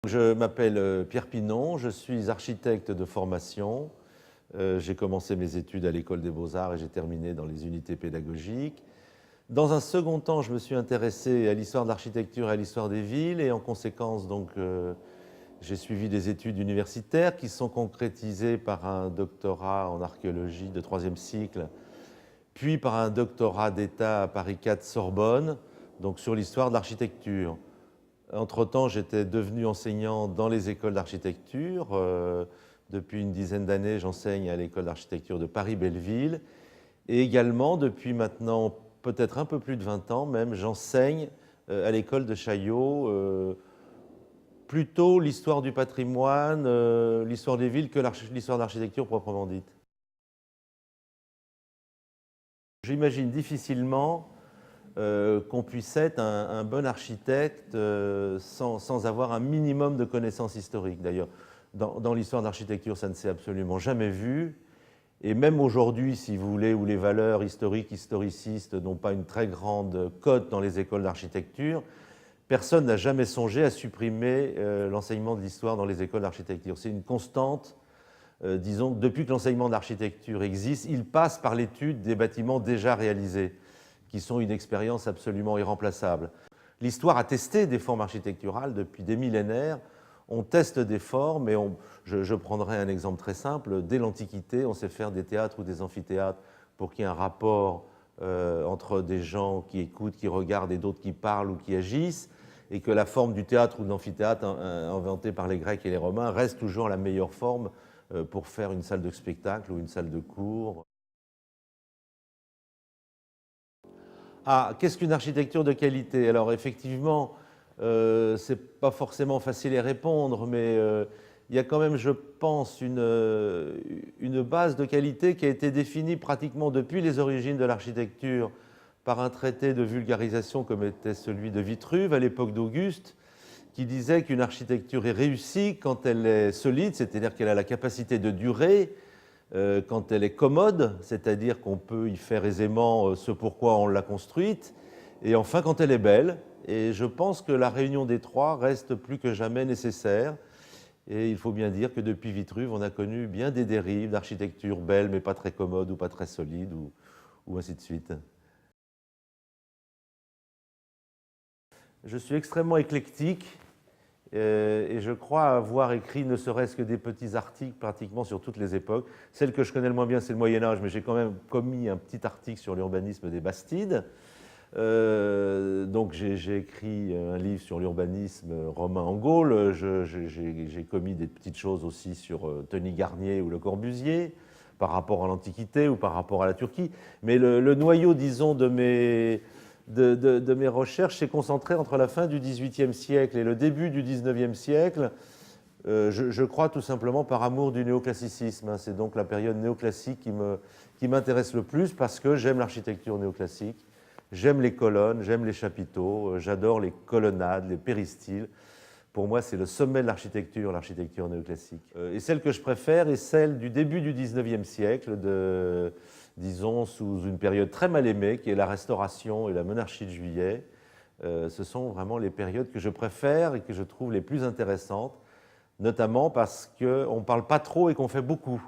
Je m'appelle Pierre Pinon, je suis architecte de formation. J'ai commencé mes études à l'École des Beaux-Arts et j'ai terminé dans les unités pédagogiques. Dans un second temps, je me suis intéressé à l'histoire de l'architecture et à l'histoire des villes et en conséquence, j'ai suivi des études universitaires qui sont concrétisées par un doctorat en archéologie de 3e cycle, puis par un doctorat d'État à Paris 4 Sorbonne, donc sur l'histoire de l'architecture. Entre-temps, j'étais devenu enseignant dans les écoles d'architecture. Depuis une dizaine d'années, j'enseigne à l'école d'architecture de Paris-Belleville. Et également, depuis maintenant peut-être un peu plus de 20 ans même, j'enseigne à l'école de Chaillot plutôt l'histoire du patrimoine, l'histoire des villes que l'histoire de l'architecture proprement dite. J'imagine difficilement qu'on puisse être un bon architecte sans avoir un minimum de connaissances historiques. D'ailleurs, dans l'histoire de l'architecture, ça ne s'est absolument jamais vu. Et même aujourd'hui, si vous voulez, où les valeurs historiques, historicistes n'ont pas une très grande cote dans les écoles d'architecture, personne n'a jamais songé à supprimer l'enseignement de l'histoire dans les écoles d'architecture. C'est une constante. Disons que depuis que l'enseignement de l'architecture existe, il passe par l'étude des bâtiments déjà réalisés, qui sont une expérience absolument irremplaçable. L'histoire a testé des formes architecturales depuis des millénaires. On teste des formes et je prendrai un exemple très simple. Dès l'Antiquité, on sait faire des théâtres ou des amphithéâtres pour qu'il y ait un rapport entre des gens qui écoutent, qui regardent et d'autres qui parlent ou qui agissent, et que la forme du théâtre ou de l'amphithéâtre inventée par les Grecs et les Romains reste toujours la meilleure forme pour faire une salle de spectacle ou une salle de cours. Ah, qu'est-ce qu'une architecture de qualité? Alors effectivement, c'est pas forcément facile à répondre, mais il y a quand même, je pense, une base de qualité qui a été définie pratiquement depuis les origines de l'architecture par un traité de vulgarisation comme était celui de Vitruve à l'époque d'Auguste, qui disait qu'une architecture est réussie quand elle est solide, c'est-à-dire qu'elle a la capacité de durer, quand elle est commode, c'est-à-dire qu'on peut y faire aisément ce pourquoi on l'a construite, et enfin quand elle est belle. Et je pense que la réunion des trois reste plus que jamais nécessaire. Et il faut bien dire que depuis Vitruve, on a connu bien des dérives d'architecture belle mais pas très commode ou pas très solide, ou ainsi de suite. Je suis extrêmement éclectique. Et je crois avoir écrit ne serait-ce que des petits articles pratiquement sur toutes les époques. Celle que je connais le moins bien, c'est le Moyen-Âge, mais j'ai quand même commis un petit article sur l'urbanisme des Bastides. Donc j'ai écrit un livre sur l'urbanisme romain en Gaule. J'ai commis des petites choses aussi sur Tony Garnier ou Le Corbusier, par rapport à l'Antiquité ou par rapport à la Turquie. Mais le noyau, disons, de mes recherches s'est concentré entre la fin du XVIIIe siècle et le début du XIXe siècle, je crois tout simplement par amour du néoclassicisme. C'est donc la période néoclassique qui m'intéresse le plus parce que j'aime l'architecture néoclassique, j'aime les colonnes, j'aime les chapiteaux, j'adore les colonnades, les péristyles. Pour moi, c'est le sommet de l'architecture néoclassique. Et celle que je préfère est celle du début du XIXe siècle, disons, sous une période très mal aimée, qui est la Restauration et la monarchie de Juillet. Ce sont vraiment les périodes que je préfère et que je trouve les plus intéressantes, notamment parce qu'on ne parle pas trop et qu'on fait beaucoup.